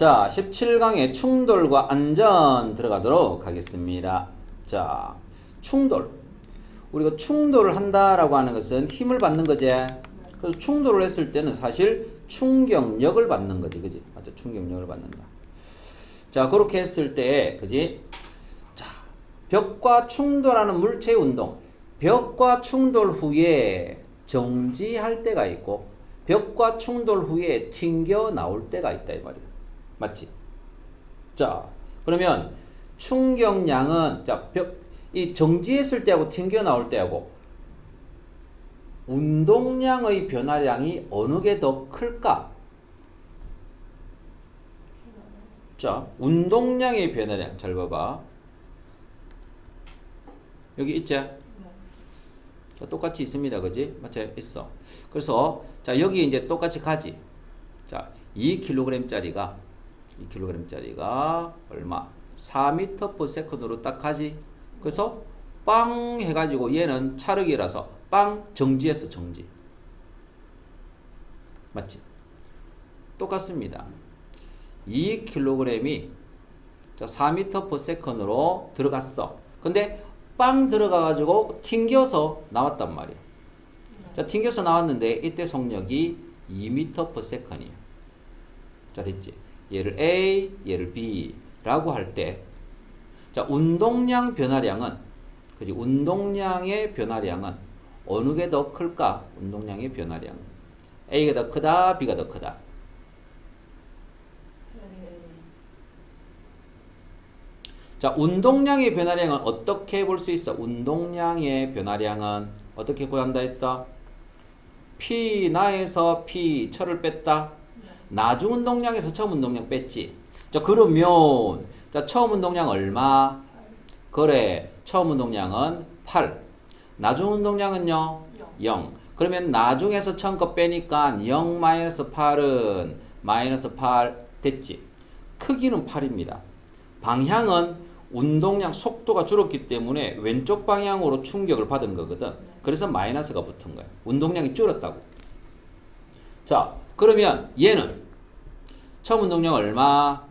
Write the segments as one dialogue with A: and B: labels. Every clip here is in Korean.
A: 자, 17강의 충돌과 안전 들어가도록 하겠습니다. 자, 충돌. 우리가 충돌을 한다라고 하는 것은 힘을 받는 거지. 그래서 충돌을 했을 때는 사실 충격력을 받는 거지. 그지? 맞죠? 충격력을 받는다. 자, 그렇게 했을 때, 그지? 자, 벽과 충돌하는 물체의 운동. 벽과 충돌 후에 정지할 때가 있고, 벽과 충돌 후에 튕겨 나올 때가 있다, 이 말이야. 맞지? 자, 그러면 충격량은, 자, 이 정지했을 때하고 튕겨 나올 때하고 운동량의 변화량이 어느 게 더 클까? 자, 운동량의 변화량. 잘 봐봐. 여기 있지? 자, 똑같이 있습니다. 그지? 맞지? 있어. 그래서, 자, 여기 이제 똑같이 가지. 자, 2kg짜리가 얼마? 4m/s로 딱 가지. 그래서 빵 해가지고 얘는 차력이라서 빵 정지했어. 정지. 맞지? 똑같습니다. 2kg이 4m/s로 들어갔어. 근데 빵 들어가가지고 튕겨서 나왔단 말이야. 자, 튕겨서 나왔는데 이때 속력이 2m/s이야. 자, 됐지? 얘를 A, 얘를 B라고 할 때, 자, 운동량 변화량은, 그지? 운동량의 변화량은 어느 게 더 클까? 운동량의 변화량은. A가 더 크다, B가 더 크다. 자, 운동량의 변화량은 어떻게 볼 수 있어? 운동량의 변화량은 어떻게 구한다 했어? P 나에서 P 철을 뺐다. 나중 운동량에서 처음 운동량 뺐지. 자, 그러면, 자, 처음 운동량 얼마? 그래, 처음 운동량은 8. 나중 운동량은요? 0. 그러면 나중에서 처음 거 빼니까 0-8은 -8 됐지. 크기는 8입니다. 방향은 운동량 속도가 줄었기 때문에 왼쪽 방향으로 충격을 받은 거거든. 그래서 마이너스가 붙은 거야. 운동량이 줄었다고. 자, 그러면 얘는 처음 운동량 얼마?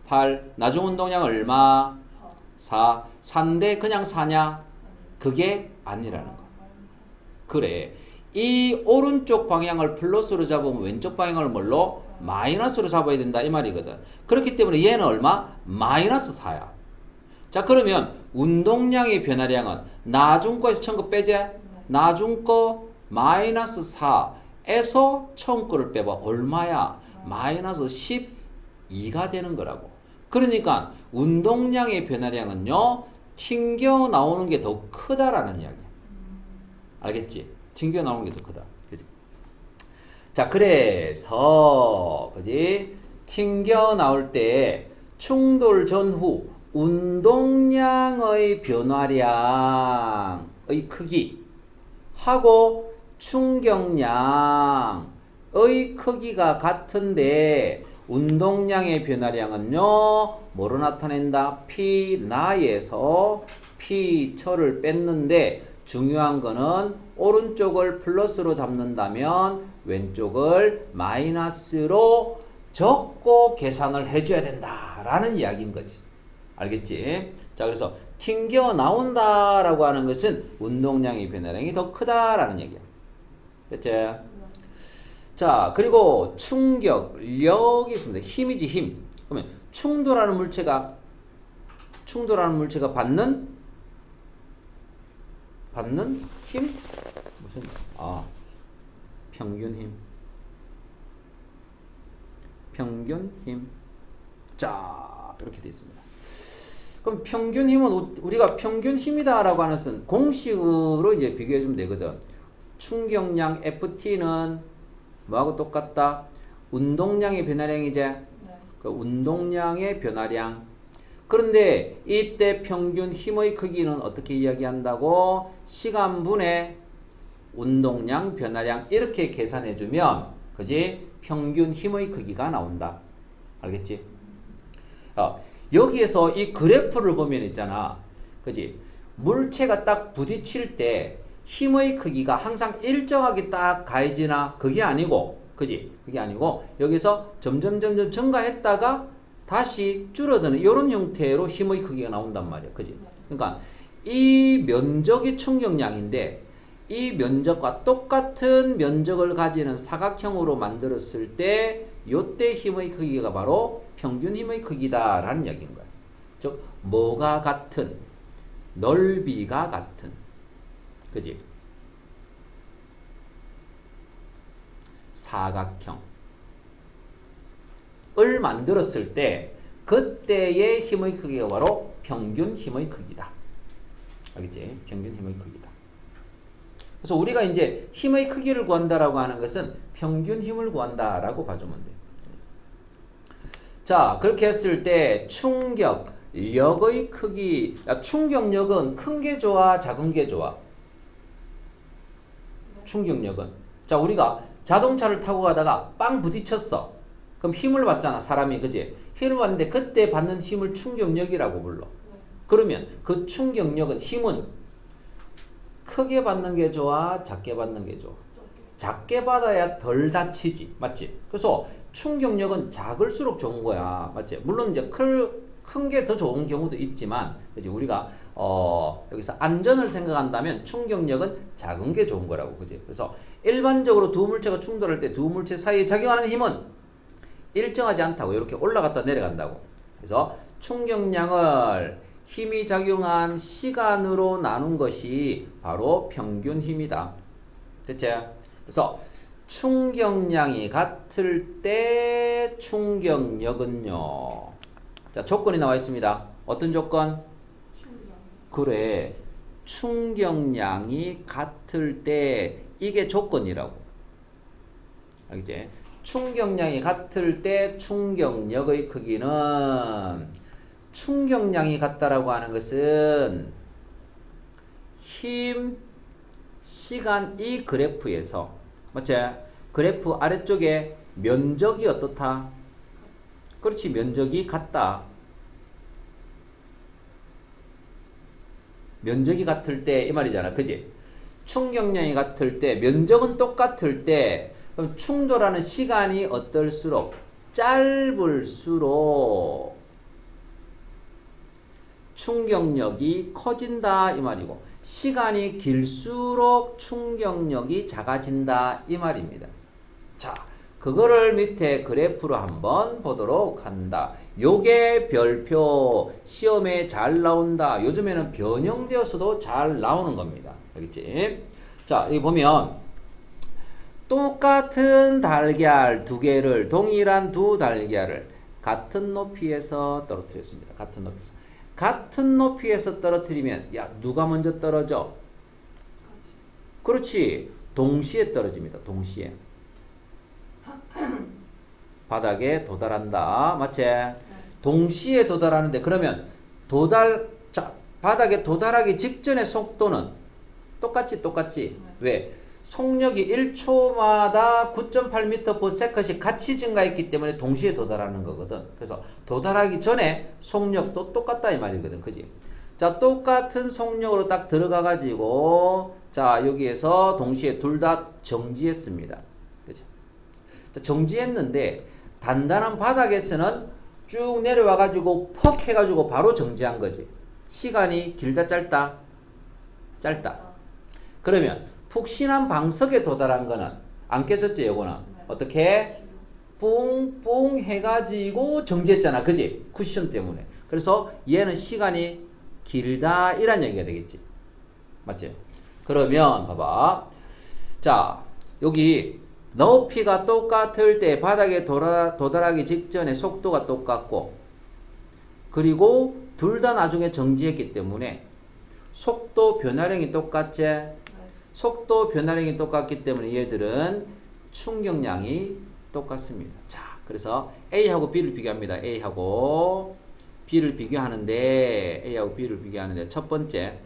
A: 8. 나중 운동량 얼마? 4. 4인데 그냥 4냐? 그게 아니라는 거야. 그래. 이 오른쪽 방향을 플러스로 잡으면 왼쪽 방향을 뭘로? 마이너스로 잡아야 된다 이 말이거든. 그렇기 때문에 얘는 얼마? -4야. 자, 그러면 운동량의 변화량은 나중 거에서 처음 거 빼자. 나중 거 -4에서 처음 거를 빼봐. 얼마야? -12가 되는 거라고. 그러니까 운동량의 변화량은요, 튕겨 나오는 게 더 크다라는 이야기야. 알겠지? 튕겨 나오는 게 더 크다. 그지? 자, 그래서, 그지? 튕겨 나올 때 충돌 전후 운동량의 변화량의 크기 하고 충격량의 크기가 같은데 운동량의 변화량은요, 뭐로 나타낸다? P 나에서 P 철을 뺐는데 중요한 거는 오른쪽을 플러스로 잡는다면 왼쪽을 마이너스로 적고 계산을 해줘야 된다라는 이야기인 거지. 알겠지? 자, 그래서 튕겨 나온다라고 하는 것은 운동량의 변화량이 더 크다라는 얘기야. 됐지? 자, 그리고 충격력이 있습니다. 힘이지, 힘. 그러면 충돌하는 물체가 받는 힘? 무슨, 평균 힘. 평균 힘. 자, 이렇게 되어 있습니다. 그럼 평균 힘은 우리가 평균 힘이다라고 하는 것은 공식으로 이제 비교해 주면 되거든. 충격량 FT는 뭐하고 똑같다? 운동량의 변화량이지? 네. 그 운동량의 변화량. 그런데 이때 평균 힘의 크기는 어떻게 이야기한다고? 시간분의 운동량 변화량 이렇게 계산해 주면, 그지? 평균 힘의 크기가 나온다. 알겠지? 여기에서 이 그래프를 보면 있잖아. 그지? 물체가 딱 부딪힐 때 힘의 크기가 항상 일정하게 딱 가해지나? 그게 아니고, 그지? 그게 아니고 여기서 점점 증가했다가 다시 줄어드는 이런 형태로 힘의 크기가 나온단 말이야. 그지? 그러니까 이 면적이 충격량인데 이 면적과 똑같은 면적을 가지는 사각형으로 만들었을 때 요때 힘의 크기가 바로 평균 힘의 크기다라는 얘기인 거야. 즉 뭐가 같은? 넓이가 같은. 그지? 사각형을 만들었을 때 그때의 힘의 크기가 바로 평균 힘의 크기다. 알겠지? 평균 힘의 크기다. 그래서 우리가 이제 힘의 크기를 구한다라고 하는 것은 평균 힘을 구한다라고 봐주면 돼. 자, 그렇게 했을 때 충격력의 크기, 충격력은 큰 게 좋아, 작은 게 좋아? 충격력은. 자, 우리가 자동차를 타고 가다가 빵 부딪혔어. 그럼 힘을 받잖아, 사람이. 그지? 힘을 받는데 그때 받는 힘을 충격력이라고 불러. 그러면 그 충격력은 힘은 크게 받는 게 좋아, 작게 받는 게 좋아? 작게 받아야 덜 다치지. 맞지? 그래서 충격력은 작을수록 좋은 거야. 맞지? 물론 이제 큰 게 더 좋은 경우도 있지만, 그지? 우리가 여기서 안전을 생각한다면 충격력은 작은 게 좋은 거라고. 그지? 그래서 일반적으로 두 물체가 충돌할 때 두 물체 사이에 작용하는 힘은 일정하지 않다고. 이렇게 올라갔다 내려간다고. 그래서 충격량을 힘이 작용한 시간으로 나눈 것이 바로 평균 힘이다. 됐지? 그래서 충격량이 같을 때 충격력은요. 자, 조건이 나와 있습니다. 어떤 조건? 그래. 충격량이 같을 때 이게 조건이라고. 알겠지? 충격량이 같을 때 충격력의 크기는 충격량이 같다라고 하는 것은 힘, 시간 이 그래프에서 맞지? 그래프 아래쪽에 면적이 어떻다? 그렇지, 면적이 같다. 면적이 같을 때 이 말이잖아. 그지? 충격량이 같을 때 면적은 똑같을 때 그럼 충돌하는 시간이 어떨수록 짧을수록 충격력이 커진다 이 말이고 시간이 길수록 충격력이 작아진다 이 말입니다. 자, 그거를 밑에 그래프로 한번 보도록 한다. 요게 별표 시험에 잘 나온다. 요즘에는 변형되어서도 잘 나오는 겁니다. 알겠지? 자, 여기 보면 똑같은 달걀 두 개를 동일한 두 달걀을 같은 높이에서 떨어뜨렸습니다. 같은 높이에서 떨어뜨리면 야 누가 먼저 떨어져? 그렇지. 동시에 떨어집니다. 동시에. 바닥에 도달한다. 맞지? 동시에 도달하는데 그러면 바닥에 도달하기 직전의 속도는 똑같지? 왜? 속력이 1초마다 9.8m/s씩 같이 증가했기 때문에 동시에 도달하는 거거든. 그래서 도달하기 전에 속력도 똑같다 이 말이거든. 그지? 자, 똑같은 속력으로 딱 들어가 가지고 자, 여기에서 동시에 둘 다 정지했습니다. 그죠? 자, 정지했는데 단단한 바닥에서는 쭉 내려와 가지고 퍽 해 가지고 바로 정지한 거지. 시간이 길다 짧다? 짧다. 그러면 푹신한 방석에 도달한 거는 안 깨졌지, 요거는. 네. 어떻게? 뿡뿡 해가지고 정지했잖아. 그지? 쿠션 때문에. 그래서 얘는 시간이 길다. 이란 얘기가 되겠지. 맞지? 그러면, 봐봐. 자, 여기 높이가 똑같을 때 바닥에 도달하기 직전에 속도가 똑같고, 그리고 둘 다 나중에 정지했기 때문에 속도 변화량이 똑같지? 속도 변화량이 똑같기 때문에 얘들은 충격량이 똑같습니다. 자, 그래서 A하고 B를 비교합니다. A하고 B를 비교하는데 첫 번째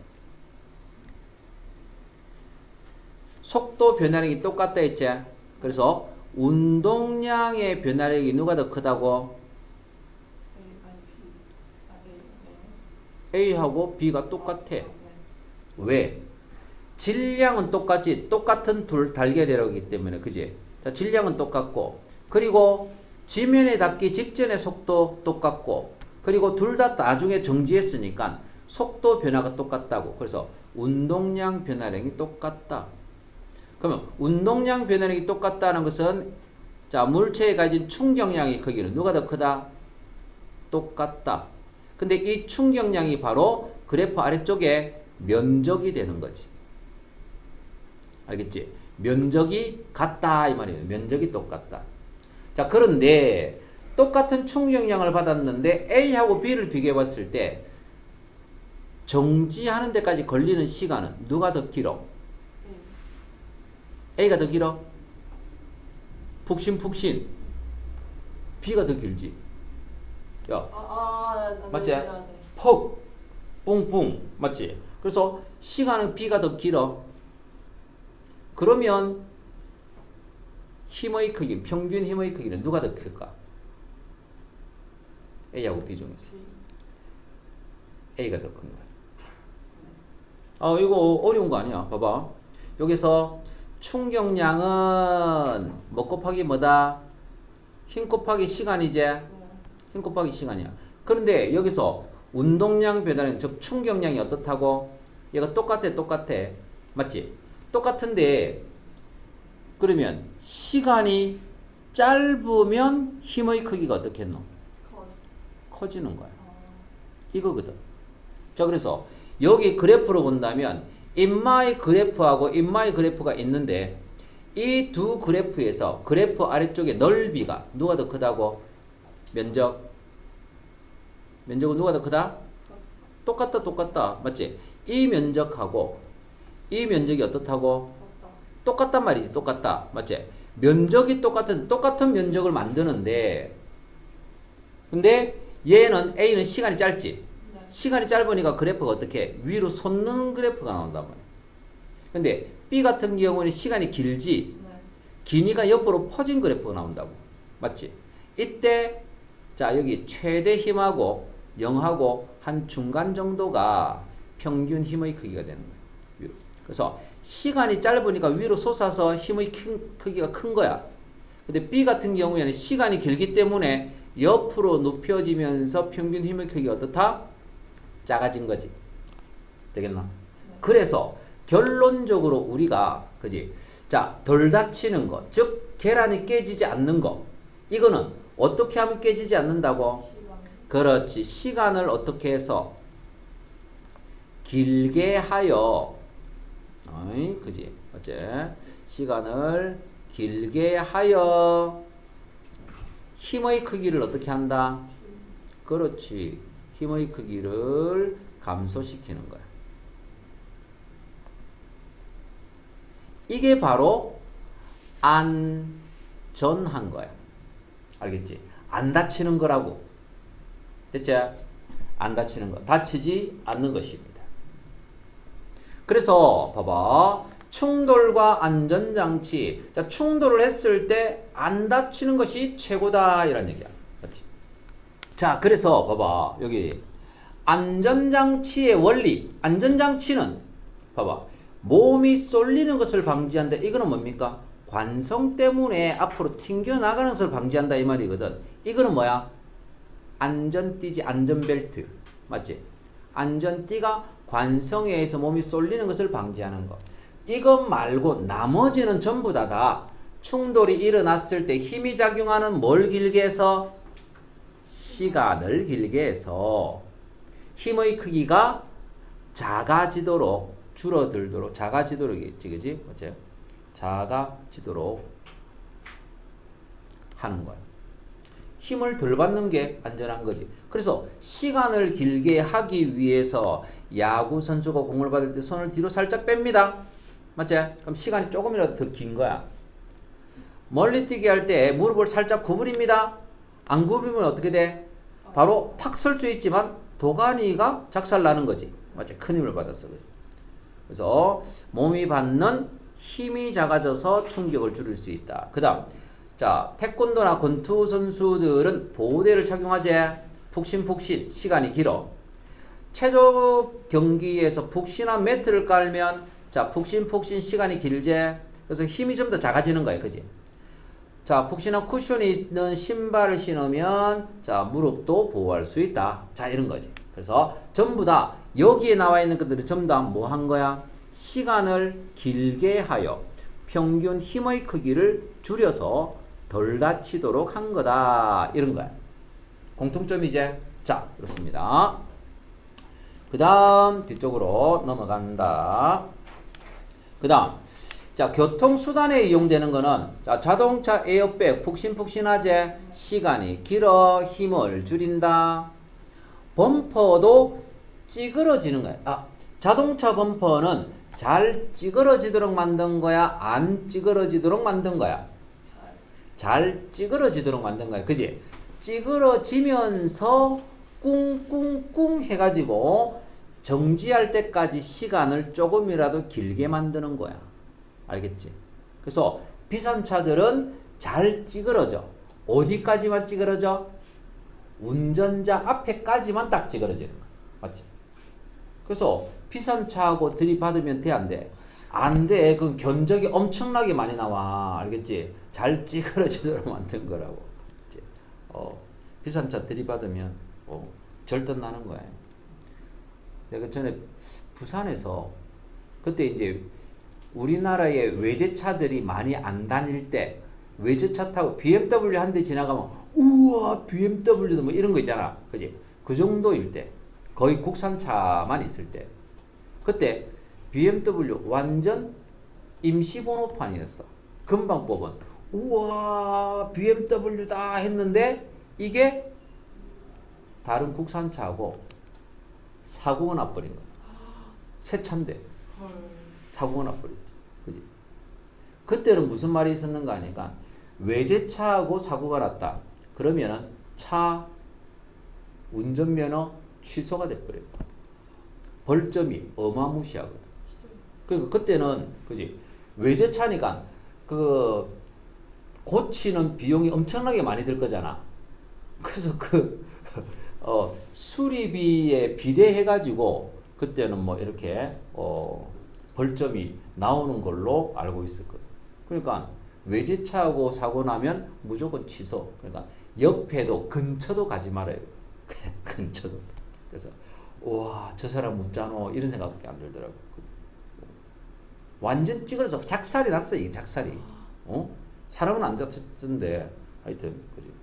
A: 속도 변화량이 똑같다 했지? 그래서 운동량의 변화량이 누가 더 크다고? A하고 B가 똑같아. 왜? 질량은 똑같지. 똑같은 둘 달걀이라기 때문에. 그지? 자, 질량은 똑같고, 그리고 지면에 닿기 직전의 속도 똑같고, 그리고 둘 다 나중에 정지했으니까 속도 변화가 똑같다고. 그래서 운동량 변화량이 똑같다. 그러면 운동량 변화량이 똑같다는 것은 자, 물체에 가진 충격량의 크기는 누가 더 크다? 똑같다. 근데 이 충격량이 바로 그래프 아래쪽에 면적이 되는 거지. 알겠지? 면적이 같다 이 말이에요. 면적이 똑같다. 자, 그런데 똑같은 충격량을 받았는데 A하고 B를 비교해 봤을 때 정지하는 데까지 걸리는 시간은 누가 더 길어? A가 더 길어? 푹신푹신. B가 더 길지. 야, 맞지?
B: 네.
A: 퍽, 뿡뿡, 맞지? 그래서 시간은 B가 더 길어. 그러면 힘의 크기, 평균 힘의 크기는 누가 더 클까? A하고 B 중에서 A가 더 큰 거야. 이거 어려운 거 아니야. 봐봐. 여기서 충격량은 뭐 곱하기 뭐다? 힘 곱하기 시간이지? 힘 곱하기 시간이야. 그런데 여기서 운동량 변화량, 즉 충격량이 어떻다고? 얘가 똑같아. 맞지? 똑같은데 그러면 시간이 짧으면 힘의 크기가 어떻겠노? 커지는 거야. 이거거든. 자, 그래서 여기 그래프로 본다면 인마의 그래프하고 인마의 그래프가 있는데 이 두 그래프에서 그래프 아래쪽의 넓이가 누가 더 크다고? 면적은 누가 더 크다? 똑같다. 맞지? 이 면적하고 이 면적이 어떻다고? 똑같단 말이지. 똑같다. 맞지? 면적이 똑같은 면적을 만드는데 근데 얘는 A는 시간이 짧지? 시간이 짧으니까 그래프가 어떻게? 위로 솟는 그래프가 나온단 말이야. 근데 B 같은 경우는 시간이 길지? 기니까 옆으로 퍼진 그래프가 나온다고. 맞지? 이때 자, 여기 최대 힘하고 0하고 한 중간 정도가 평균 힘의 크기가 되는 거야. 위로. 그래서 시간이 짧으니까 위로 솟아서 힘의 크기가 큰 거야. 근데 B 같은 경우에는 시간이 길기 때문에 옆으로 눕혀지면서 평균 힘의 크기가 어떻다? 작아진 거지. 되겠나? 그래서 결론적으로 우리가 그지? 자, 덜 다치는 거, 즉 계란이 깨지지 않는 거. 이거는 어떻게 하면 깨지지 않는다고? 그렇지. 시간을 어떻게 해서 길게 하여 그지? 어째? 시간을 길게 하여 힘의 크기를 어떻게 한다? 그렇지. 힘의 크기를 감소시키는 거야. 이게 바로 안전한 거야. 알겠지? 안 다치는 거라고. 됐지? 안 다치는 거. 다치지 않는 것입니다. 그래서 봐봐. 충돌과 안전장치. 자, 충돌을 했을 때 안 다치는 것이 최고다 이란 얘기야. 맞지? 자, 그래서 봐봐. 여기 안전장치의 원리. 안전장치는 봐봐. 몸이 쏠리는 것을 방지한다. 이거는 뭡니까? 관성 때문에 앞으로 튕겨나가는 것을 방지한다 이 말이거든. 이거는 뭐야? 안전띠지. 안전벨트. 맞지? 안전띠가 관성에 의해서 몸이 쏠리는 것을 방지하는 것. 이것 말고 나머지는 전부 다 충돌이 일어났을 때 힘이 작용하는 뭘 길게 해서? 시간을 길게 해서 힘의 크기가 작아지도록 줄어들도록 작아지도록이겠지, 그지? 맞죠? 작아지도록 하는 거야. 힘을 덜 받는 게 안전한 거지. 그래서 시간을 길게 하기 위해서 야구 선수가 공을 받을 때 손을 뒤로 살짝 뺍니다. 맞지? 그럼 시간이 조금이라도 더 긴 거야. 멀리뛰기 할 때 무릎을 살짝 구부립니다. 안 구부리면 어떻게 돼? 바로 팍 설 수 있지만 도가니가 작살나는 거지. 맞지? 큰 힘을 받아서. 그래서 몸이 받는 힘이 작아져서 충격을 줄일 수 있다. 그 다음, 자, 태권도나 권투 선수들은 보호대를 착용하지. 푹신푹신 시간이 길어. 체조 경기에서 푹신한 매트를 깔면 자, 푹신푹신 시간이 길지. 그래서 힘이 좀 더 작아지는 거야. 그지? 자, 푹신한 쿠션이 있는 신발을 신으면 자, 무릎도 보호할 수 있다. 자, 이런 거지. 그래서 전부 다 여기에 나와 있는 것들이 전부 다 뭐 한 거야? 시간을 길게 하여 평균 힘의 크기를 줄여서 덜 다치도록 한 거다. 이런 거야. 공통점이제. 자, 그렇습니다. 그 다음 뒤쪽으로 넘어간다. 그 다음 자, 교통수단에 이용되는 거는 자, 자동차 에어백 푹신푹신하제. 시간이 길어 힘을 줄인다. 범퍼도 찌그러지는 거야. 아, 자동차 범퍼는 잘 찌그러지도록 만든 거야? 안 찌그러지도록 만든 거야? 잘 찌그러지도록 만든 거야. 그지? 찌그러지면서 꿍꿍꿍 해가지고 정지할 때까지 시간을 조금이라도 길게 만드는 거야. 알겠지? 그래서 비싼 차들은 잘 찌그러져. 어디까지만 찌그러져? 운전자 앞에까지만 딱 찌그러지는 거야. 맞지? 그래서 비싼 차하고 들이받으면 돼, 안 돼? 안 돼. 그 견적이 엄청나게 많이 나와. 알겠지? 잘 찌그러지도록 만든 거라고. 그치? 비싼 차 들이받으면 절단 나는 거야. 내가 전에 부산에서 그때 이제 우리나라에 외제차들이 많이 안 다닐 때 외제차 타고 BMW 한 대 지나가면 우와 BMW도 뭐 이런 거 있잖아. 그지? 그 정도일 때 거의 국산차만 있을 때 그때 BMW 완전 임시번호판이었어. 금방 뽑은 우와 BMW다 했는데 이게 다른 국산차하고 사고가 나버린 거야. 새 차인데 사고가 나버렸지. 그지? 그때는 무슨 말이 있었는가 하니까 외제차하고 사고가 났다. 그러면은 차 운전면허 취소가 돼버려요. 벌점이 어마무시하거든. 그러니까 그때는 그지 외제차니까 그 고치는 비용이 엄청나게 많이 들 거잖아. 그래서 수리비에 비례해가지고 그때는 뭐 이렇게 벌점이 나오는 걸로 알고 있었거든. 그러니까 외제차하고 사고 나면 무조건 취소. 그러니까 옆에도 근처도 가지 말아요. 근처도. 그래서 와, 저 사람 묻잖아 이런 생각밖에 안 들더라고. 완전 찌그러서 작살이 났어. 이게 작살이. 사람은 안 다쳤던데 하여튼 그지.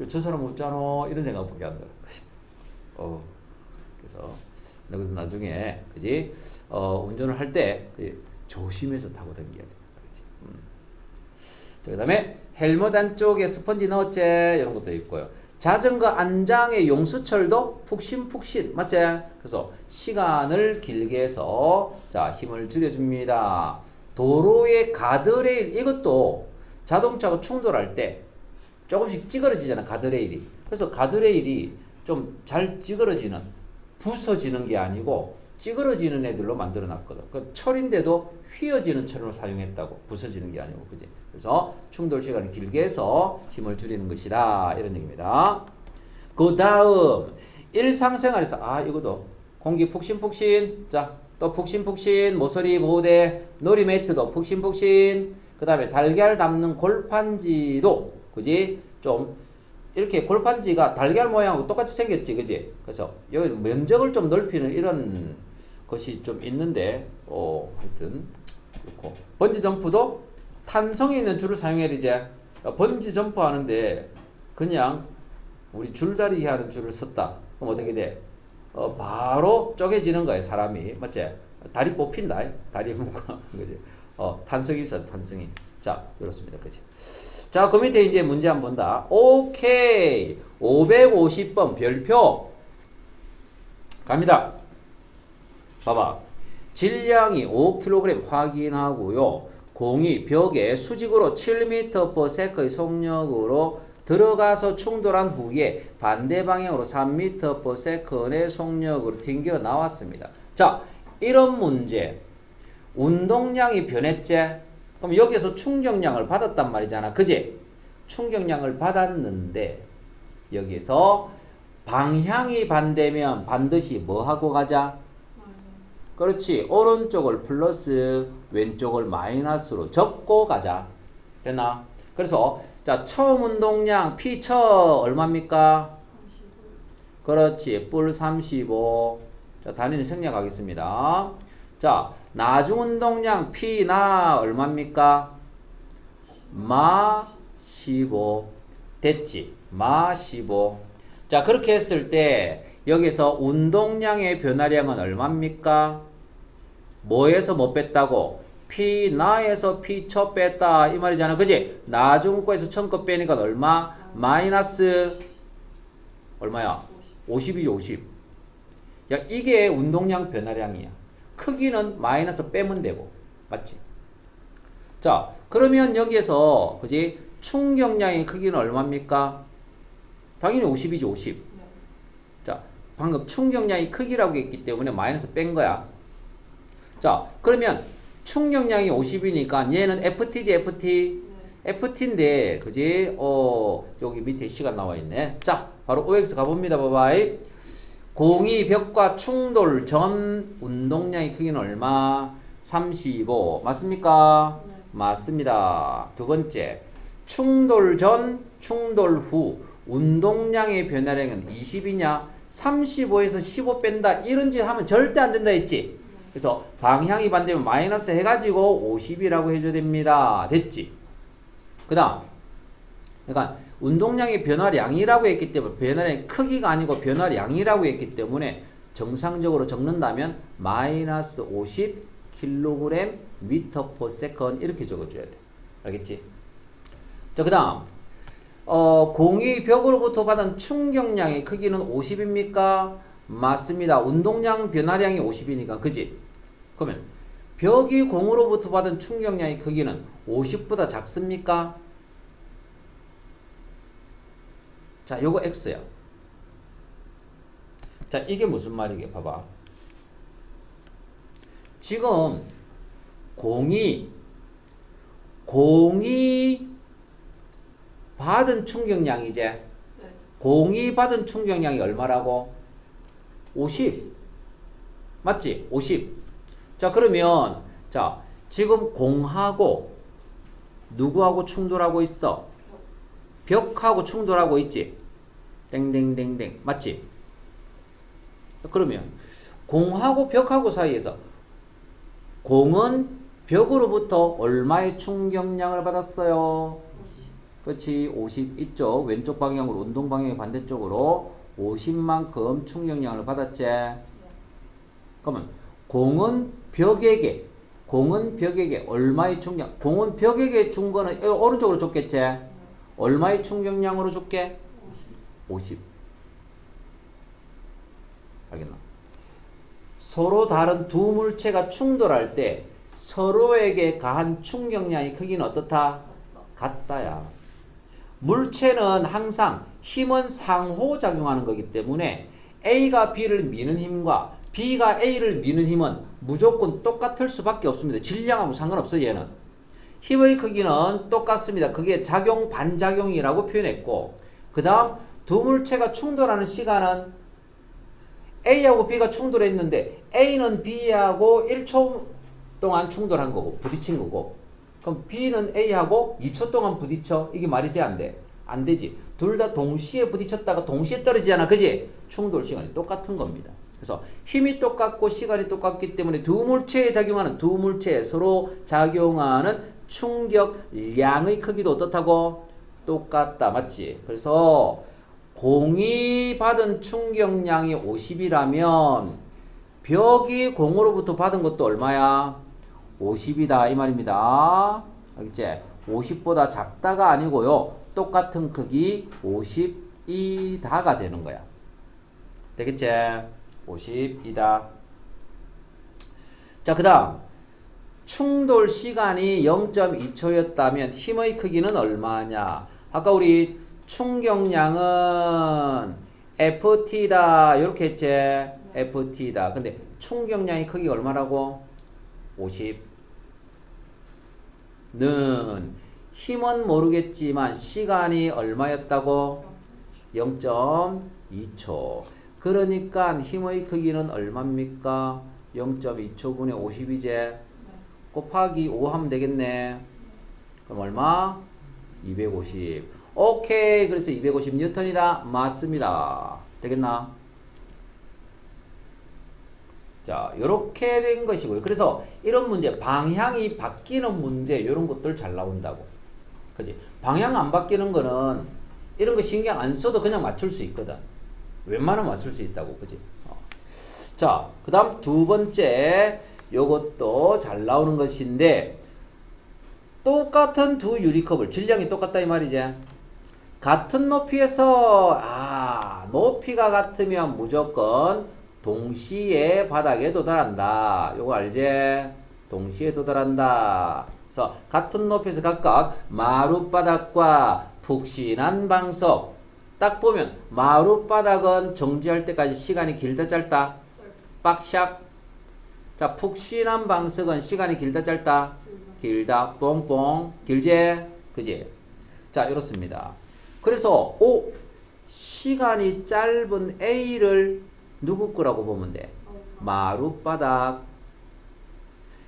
A: 저 사람 묻잖아 이런 생각밖에 안 들어. 그래서 나중에 그지 운전을 할 때 조심해서 타고 다녀야 돼. 그 다음에 헬멧 안쪽에 스펀지 넣었지 이런 것도 있고요. 자전거 안장의 용수철도 푹신푹신 맞지? 그래서 시간을 길게 해서 자 힘을 줄여줍니다. 도로의 가드레일 이것도 자동차가 충돌할 때 조금씩 찌그러지잖아 가드레일이. 그래서 가드레일이 좀 잘 찌그러지는 부서지는 게 아니고 찌그러지는 애들로 만들어 놨거든. 그 철인데도 휘어지는 철을 사용했다고. 부서지는 게 아니고 그지. 그래서 충돌 시간을 길게 해서 힘을 줄이는 것이다 이런 얘기입니다. 그 다음 일상생활에서 이것도 공기 푹신푹신 자 또 푹신푹신 모서리 보호대 놀이 매트도 푹신푹신 그 다음에 달걀 담는 골판지도 그지 좀 이렇게 골판지가 달걀 모양하고 똑같이 생겼지 그지. 그래서 여기 면적을 좀 넓히는 이런 것이 좀 있는데 하여튼 그렇고 번지 점프도 탄성이 있는 줄을 사용해야 되지. 번지 점프 하는데 그냥 우리 줄다리기 하는 줄을 썼다. 그럼 어떻게 돼? 바로 쪼개지는 거예요 사람이. 맞지? 다리 뽑힌다. 다리 묶어. 그지? 탄성이 있어 탄성이. 자 그렇습니다. 그지? 자, 그 밑에 이제 문제 한번 본다. 오케이. 550번 별표. 갑니다. 봐봐. 질량이 5kg 확인하고요. 공이 벽에 수직으로 7m/s의 속력으로 들어가서 충돌한 후에 반대 방향으로 3m/s의 속력으로 튕겨 나왔습니다. 자, 이런 문제. 운동량이 변했지? 그럼 여기서 충격량을 받았단 말이잖아. 그지? 충격량을 받았는데 여기서 방향이 반대면 반드시 뭐 하고 가자? 그렇지. 오른쪽을 플러스 왼쪽을 마이너스로 적고 가자. 됐나? 그래서 자, 처음 운동량 P 처 얼마입니까? 그렇지. 뿔 35. 자, 단위는 생략하겠습니다. 자, 나중 운동량 P 나 얼마입니까? 마 15. 됐지? 마 15. 자, 그렇게 했을 때 여기서 운동량의 변화량은 얼마입니까? 뭐에서 뭐 뺐다고? P 나에서 P 첫 뺐다 이 말이잖아. 그지? 나중 거에서 천 거 빼니까 얼마? 마이너스 얼마야? 50이지 50. 야, 이게 운동량 변화량이야. 크기는 마이너스 빼면 되고. 맞지? 자, 그러면 여기에서 그지? 충격량의 크기는 얼마입니까? 당연히 50이지 50. 자, 방금 충격량이 크기라고 했기 때문에 마이너스 뺀 거야. 자, 그러면 충격량이 50이니까 얘는 FT지 FT. FT인데 그지? 여기 밑에 시간 나와 있네. 자, 바로 OX 가봅니다. 봐봐이. 공이 벽과 충돌 전 운동량의 크기는 얼마? 35. 맞습니까?
B: 네.
A: 맞습니다. 두 번째. 충돌 전, 충돌 후 운동량의 변화량은 20이냐? 35에서 15 뺀다. 이런 짓 하면 절대 안 된다 했지? 그래서 방향이 반대면 마이너스 해가지고 50이라고 해줘야 됩니다. 됐지? 그 다음. 그러니까 운동량의 변화량이라고 했기 때문에 변화량의 크기가 아니고 변화량이라고 했기 때문에 정상적으로 적는다면 마이너스 50 kg 미터 per second 이렇게 적어줘야 돼. 알겠지? 자, 그 다음. 공이 벽으로부터 받은 충격량의 크기는 50입니까? 맞습니다. 운동량 변화량이 50이니까. 그지? 그러면 벽이 공으로부터 받은 충격량의 크기는 50보다 작습니까? 자, 요거 X야. 자, 이게 무슨 말이게? 봐봐. 지금 공이 받은 충격량이제.
B: 네.
A: 공이 받은 충격량이 얼마라고? 50. 맞지? 50. 자, 그러면 자, 지금 공하고 누구하고 충돌하고 있어? 벽하고 충돌하고 있지? 땡땡땡땡. 맞지? 그러면 공하고 벽하고 사이에서 공은 벽으로부터 얼마의 충격량을 받았어요? 그렇지. 50 있죠. 왼쪽 방향으로 운동 방향의 반대쪽으로 50만큼 충격량을 받았지. 그러면 공은 벽에게 얼마의 충격? 공은 벽에게 준 거는 오른쪽으로 줬겠지. 얼마의 충격량으로 줄게? 50. 알겠나? 서로 다른 두 물체가 충돌할 때 서로에게 가한 충격량의 크기는 어떻다? 같다야. 물체는 항상 힘은 상호작용하는 거기 때문에 A가 B를 미는 힘과 B가 A를 미는 힘은 무조건 똑같을 수밖에 없습니다. 질량하고 상관없어요. 얘는. 힘의 크기는 똑같습니다. 그게 작용 반작용이라고 표현했고, 그 다음 두 물체가 충돌하는 시간은 A하고 B가 충돌했는데 A는 B하고 1초 동안 충돌한 거고 부딪힌 거고, 그럼 B는 A하고 2초 동안 부딪혀. 이게 말이 돼? 안 돼? 안 되지. 둘 다 동시에 부딪혔다가 동시에 떨어지잖아. 그지? 충돌 시간이 똑같은 겁니다. 그래서 힘이 똑같고 시간이 똑같기 때문에 두 물체에 서로 작용하는 충격량의 크기도 어떻다고? 똑같다. 맞지? 그래서 공이 받은 충격량이 50이라면 벽이 공으로부터 받은 것도 얼마야? 50이다 이 말입니다. 알겠지? 50보다 작다가 아니고요. 똑같은 크기 50이다가 되는 거야. 되겠지? 50이다. 자, 그 다음 충돌 시간이 0.2초였다면 힘의 크기는 얼마냐? 아까 우리 충격량은 FT다 이렇게 했지? FT다. 근데 충격량의 크기가 얼마라고? 50는 힘은 모르겠지만 시간이 얼마였다고? 0.2초. 그러니까 힘의 크기는 얼마입니까? 0.2초분의 50이제. 곱하기 5 하면 되겠네. 그럼 얼마? 250. 오케이. 그래서 250 뉴턴이다. 맞습니다. 되겠나? 자, 요렇게 된 것이고요. 그래서 이런 문제, 방향이 바뀌는 문제, 이런 것들 잘 나온다고. 그지? 방향 안 바뀌는 거는 이런 거 신경 안 써도 그냥 맞출 수 있거든. 웬만하면 맞출 수 있다고. 그지? 자, 그 다음 두 번째, 요것도 잘 나오는 것인데, 똑같은 두 유리컵을, 질량이 똑같다 이 말이지. 같은 높이에서, 높이가 같으면 무조건 동시에 바닥에 도달한다. 요거 알지? 동시에 도달한다. 그래서 같은 높이에서 각각 마룻바닥과 푹신한 방석. 딱 보면 마룻바닥은 정지할 때까지 시간이 길다 짧다? 빡샥. 자, 푹신한 방석은 시간이 길다 짧다? 길다. 뽕뽕. 길지? 그지? 자, 이렇습니다. 그래서 시간이 짧은 A를 누구 거라고 보면 돼? 마룻바닥.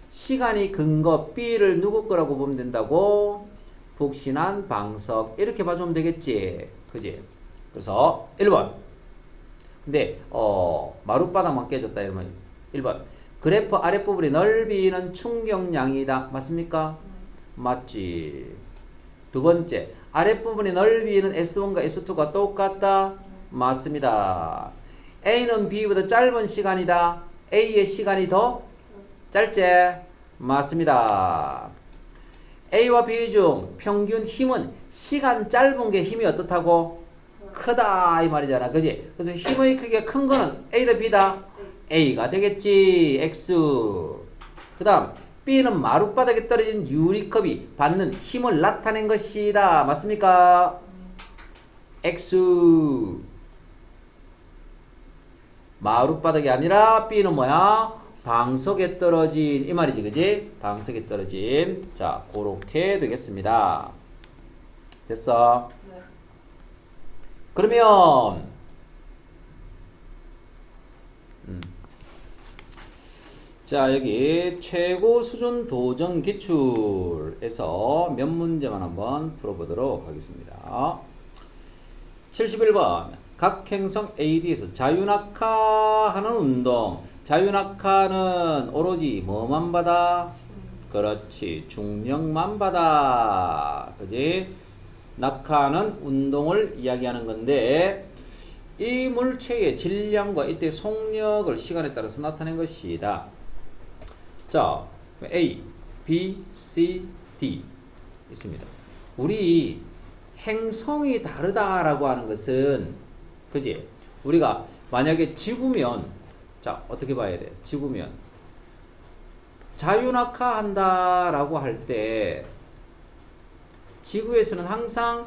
A: 시간이 긴 거 B를 누구 거라고 보면 된다고? 푹신한 방석. 이렇게 봐주면 되겠지. 그지? 그래서 1번. 근데 마룻바닥만 깨졌다 이러면 1번. 그래프 아랫부분의 넓이는 충격량이다. 맞습니까? 맞지. 두 번째. 아랫부분의 넓이는 S1과 S2가 똑같다. 맞습니다. A는 B보다 짧은 시간이다. A의 시간이 더 짧지? 맞습니다. A와 B 중 평균 힘은 시간 짧은 게 힘이 어떻다고? 크다 이 말이잖아. 그지? 그래서 힘의 크기가 큰 거는 A다 B다? A가 되겠지. X. 그 다음 B는 마룻바닥에 떨어진 유리컵이 받는 힘을 나타낸 것이다. 맞습니까? X. 마룻바닥이 아니라 B는 뭐야? 방석에 떨어진 이 말이지. 그지? 방석에 떨어진. 자, 그렇게 되겠습니다. 됐어? 네. 그러면 자, 여기 최고 수준 도전 기출에서 몇 문제만 한번 풀어보도록 하겠습니다. 71번. 각 행성 AD에서 자유낙하하는 운동. 자유낙하는 오로지 뭐만 받아? 그렇지. 중력만 받아. 그지? 낙하는 운동을 이야기하는 건데, 이 물체의 질량과 이때 속력을 시간에 따라서 나타낸 것이다. 자, A, B, C, D 있습니다. 우리 행성이 다르다라고 하는 것은, 그지? 우리가 만약에 지구면, 자, 어떻게 봐야 돼? 지구면 자유낙하 한다라고 할 때 지구에서는 항상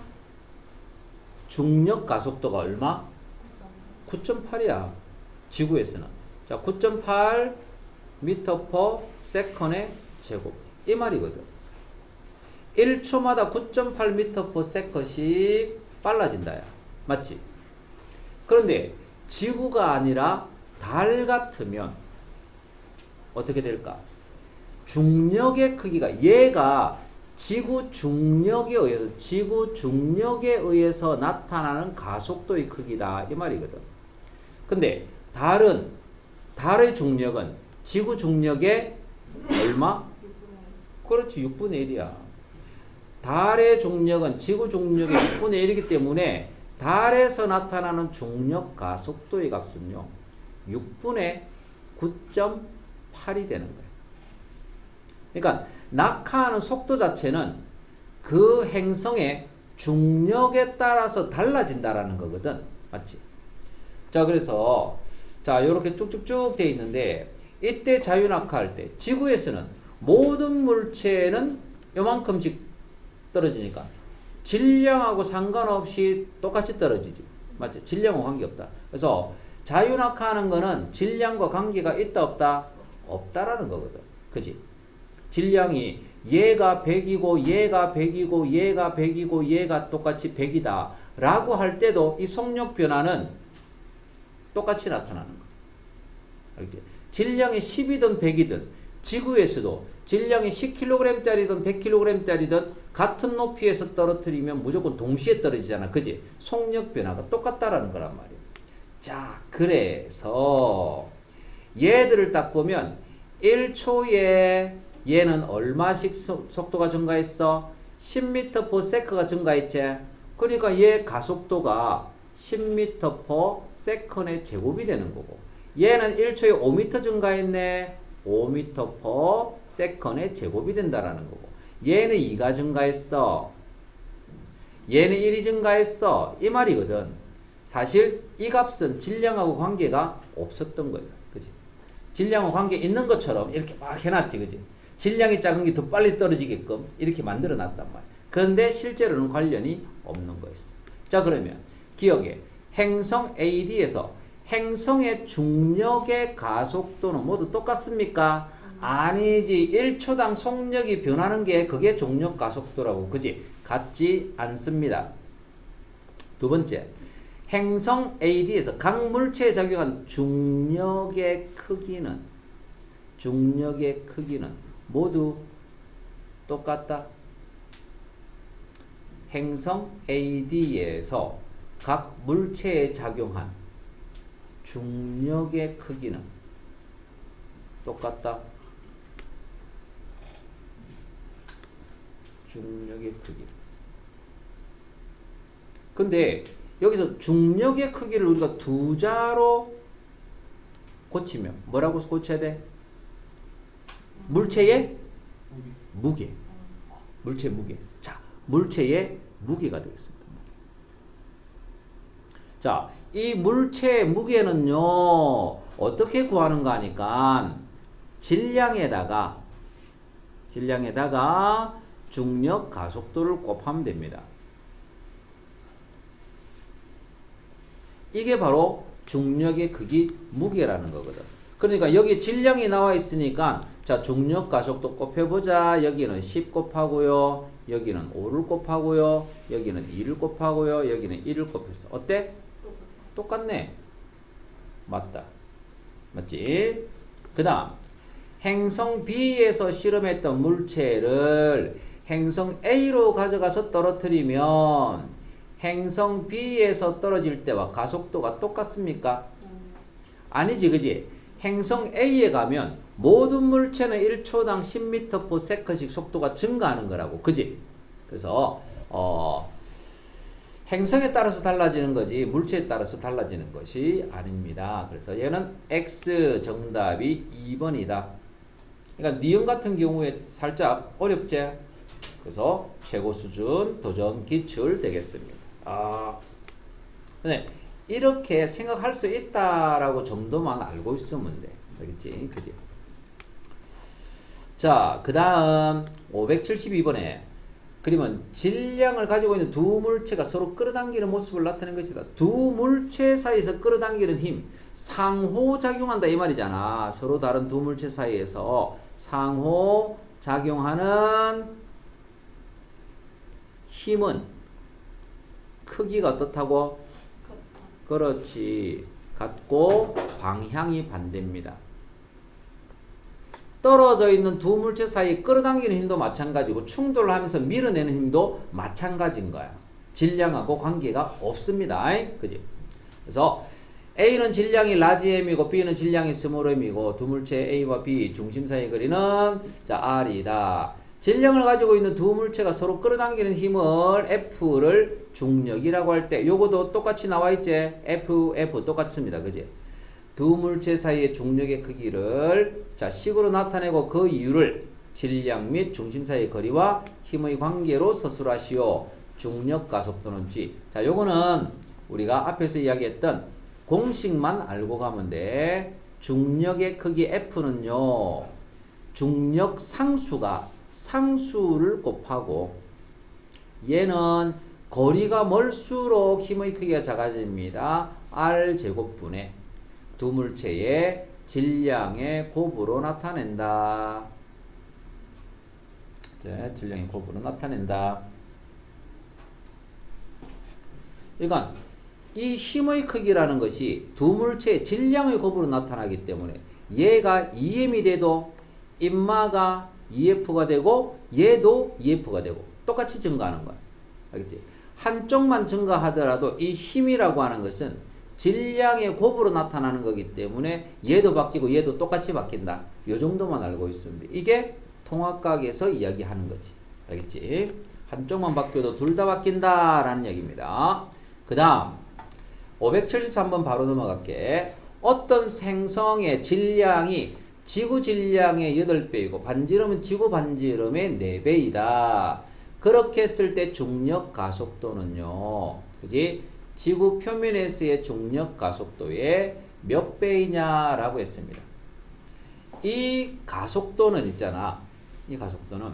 A: 중력 가속도가 얼마? 9.8이야. 지구에서는. 자, 9.8 미터 퍼 세컨의 제곱. 이 말이거든. 1초마다 9.8 미터 퍼 세컨씩 빨라진다. 맞지? 그런데 지구가 아니라 달 같으면 어떻게 될까? 중력의 크기가, 얘가 지구 중력에 의해서 나타나는 가속도의 크기다 이 말이거든. 근데 달의 중력은 지구 중력의 얼마? 그렇지, 6분의 1이야. 달의 중력은 지구 중력의 6분의 1이기 때문에 달에서 나타나는 중력 가속도의 값은요 6분의 9.8이 되는 거예요. 그러니까 낙하하는 속도 자체는 그 행성의 중력에 따라서 달라진다라는 거거든. 맞지? 자, 그래서 자, 이렇게 쭉쭉쭉 돼 있는데, 이때 자유낙하할 때 지구에서는 모든 물체는 요만큼씩 떨어지니까 질량하고 상관없이 똑같이 떨어지지. 맞지? 질량과 관계없다. 그래서 자유낙하하는 거는 질량과 관계가 있다 없다? 없다라는 거거든. 그지? 질량이 얘가 100이고 얘가 100이고 얘가 100이고 얘가 똑같이 100이다 라고 할 때도 이 속력 변화는 똑같이 나타나는 거야. 알겠지? 질량이 10이든 100이든 지구에서도 질량이 10kg짜리든 100kg짜리든 같은 높이에서 떨어뜨리면 무조건 동시에 떨어지잖아. 그지? 속력 변화가 똑같다라는 거란 말이야. 자, 그래서 얘들을 딱 보면 1초에 얘는 얼마씩 속도가 증가했어? 10m/s가 증가했지? 그러니까 얘 가속도가 10m/s의 제곱이 되는 거고, 얘는 1초에 5m 증가했네. 5m/s의 제곱이 된다라는 거고, 얘는 2가 증가했어. 얘는 1이 증가했어. 이 말이거든. 사실 이 값은 질량하고 관계가 없었던 거예요. 그지? 질량하고 관계 있는 것처럼 이렇게 막 해놨지. 그지? 질량이 작은 게 더 빨리 떨어지게끔 이렇게 만들어 놨단 말이야. 그런데 실제로는 관련이 없는 거였어. 자, 그러면 기억해. 행성 AD에서 행성의 중력의 가속도는 모두 똑같습니까? 아니지. 1초당 속력이 변하는 게 그게 중력 가속도라고. 그지? 같지 않습니다. 두 번째, 행성 AD에서 각 물체에 작용한 중력의 크기는 모두 똑같다. 행성 AD에서 각 물체에 작용한 중력의 크기는 똑같다. 중력의 크기. 근데 여기서 중력의 크기를 우리가 두 자로 고치면 뭐라고 고쳐야 돼? 물체의 무게. 물체의 무게. 자, 물체의 무게가 되겠습니다. 자, 이 물체의 무게는요, 어떻게 구하는가 하니까 질량에다가 중력 가속도를 곱하면 됩니다. 이게 바로 중력의 크기 무게라는 거거든. 그러니까 여기 질량이 나와 있으니까 자, 중력 가속도 곱해보자. 여기는 10 곱하고요. 여기는 5를 곱하고요. 여기는 2를 곱하고요. 여기는 1을 곱했어. 어때? 똑같네. 맞다. 맞지? 그 다음 행성 B에서 실험했던 물체를 행성 A로 가져가서 떨어뜨리면 행성 B에서 떨어질 때와 가속도가 똑같습니까? 아니지, 그지? 행성 A에 가면 모든 물체는 1초당 10m/s씩 속도가 증가하는 거라고. 그지? 그래서 행성에 따라서 달라지는 거지 물체에 따라서 달라지는 것이 아닙니다. 그래서 얘는 X 정답이 2번이다. 그러니까 니은 같은 경우에 살짝 어렵지? 그래서 최고 수준 도전 기출 되겠습니다. 근데 이렇게 생각할 수 있다라고 정도만 알고 있으면 돼. 알겠지? 그지? 자, 그 다음 572번에 그러면 질량을 가지고 있는 두 물체가 서로 끌어당기는 모습을 나타낸 것이다. 두 물체 사이에서 끌어당기는 힘, 상호작용한다 이 말이잖아. 서로 다른 두 물체 사이에서 상호작용하는 힘은 크기가 어떻다고? 그렇지. 같고 방향이 반대입니다. 떨어져 있는 두 물체 사이에 끌어당기는 힘도 마찬가지고 충돌을 하면서 밀어내는 힘도 마찬가지인 거야. 질량하고 관계가 없습니다. 그지? 그래서 A는 질량이 라지 m이고 B는 질량이 스몰 m이고 두 물체 A와 B 중심 사이의 거리는 자 R이다. 질량을 가지고 있는 두 물체가 서로 끌어당기는 힘을 F를 중력이라고 할 때 요거도 똑같이 나와 있지? F 똑같습니다. 그지? 두 물체 사이의 중력의 크기를 자 식으로 나타내고 그 이유를 질량 및 중심 사이의 거리와 힘의 관계로 서술하시오. 중력 가속도는 G. 자, 요거는 우리가 앞에서 이야기했던 공식만 알고 가면 돼. 중력의 크기 F는요. 중력 상수가 상수를 곱하고 얘는 거리가 멀수록 힘의 크기가 작아집니다. R 제곱분의 두 물체의 질량의 곱으로 나타낸다. 네, 질량의 곱으로 나타낸다. 그러니까 이 힘의 크기라는 것이 두 물체의 질량의 곱으로 나타나기 때문에 얘가 2m이 돼도 인마가 EF가 되고 얘도 EF가 되고 똑같이 증가하는 거야. 알겠지? 한쪽만 증가하더라도 이 힘이라고 하는 것은 질량의 곱으로 나타나는 거기 때문에 얘도 바뀌고 얘도 똑같이 바뀐다. 요 정도만 알고 있으면 돼. 이게 통합각에서 이야기하는 거지. 알겠지? 한쪽만 바뀌어도 둘 다 바뀐다라는 얘기입니다. 그 다음 573번 바로 넘어갈게. 어떤 생성의 질량이 지구 질량의 8배이고 반지름은 지구 반지름의 4배이다. 그렇게 했을 때 중력 가속도는요. 그지? 지구 표면에서의 중력 가속도의 몇 배이냐라고 했습니다. 이 가속도는 있잖아. 이 가속도는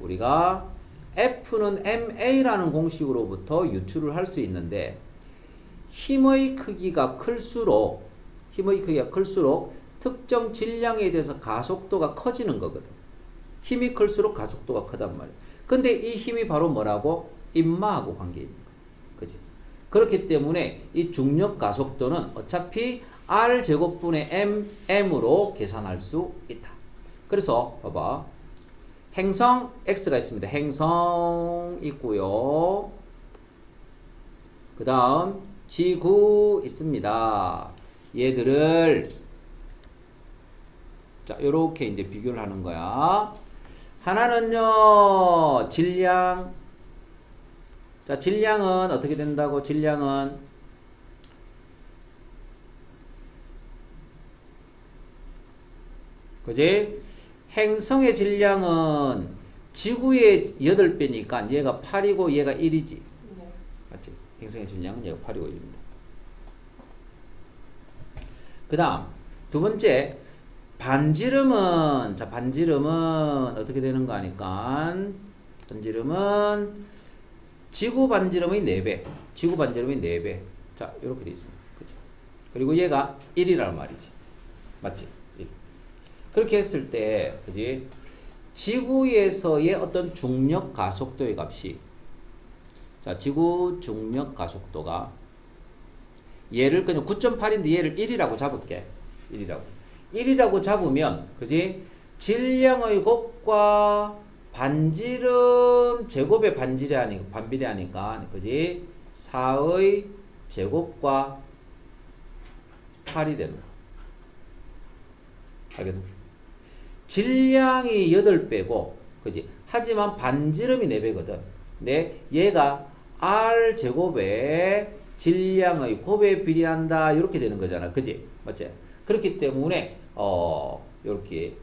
A: 우리가 F는 ma라는 공식으로부터 유출을 할 수 있는데 힘의 크기가 클수록 특정 질량에 대해서 가속도가 커지는 거거든. 힘이 클수록 가속도가 크단 말이야. 근데 이 힘이 바로 뭐라고? 인마하고 관계 있는 거야. 그지? 그렇기 때문에 이 중력 가속도는 어차피 R 제곱분의 m으로 계산할 수 있다. 그래서 봐봐. 행성 X가 있습니다. 행성 있고요. 그 다음 지구 있습니다. 얘들을 자 요렇게 이제 비교를 하는 거야. 하나는요 질량. 자 질량은 어떻게 된다고? 질량은 그지? 행성의 질량은 지구의 8배니까 얘가 8이고 얘가 1이지. 네. 맞지? 행성의 질량은 얘가 8이고 1입니다. 그 다음 두 번째 반지름은 자 반지름은 어떻게 되는 거 아니까 반지름은 지구 반지름의 4배. 지구 반지름의 4배. 자 이렇게 돼 있습니다. 그치? 그리고 얘가 1이란 말이지. 맞지? 1. 그렇게 했을 때 그지? 지구에서의 어떤 중력 가속도의 값이 자 지구 중력 가속도가 얘를 그냥 9.8인데 얘를 1이라고 잡을게. 1이라고 잡으면 그지? 질량의 곱과 반지름 제곱의 반비례하니까 그지? 4의 제곱과 8이 된다. 알겠나? 질량이 8배고 그지? 하지만 반지름이 4배거든. 근데 얘가 R 제곱에 질량의 곱에 비례한다. 이렇게 되는 거잖아. 그지? 맞지? 그렇기 때문에 이렇게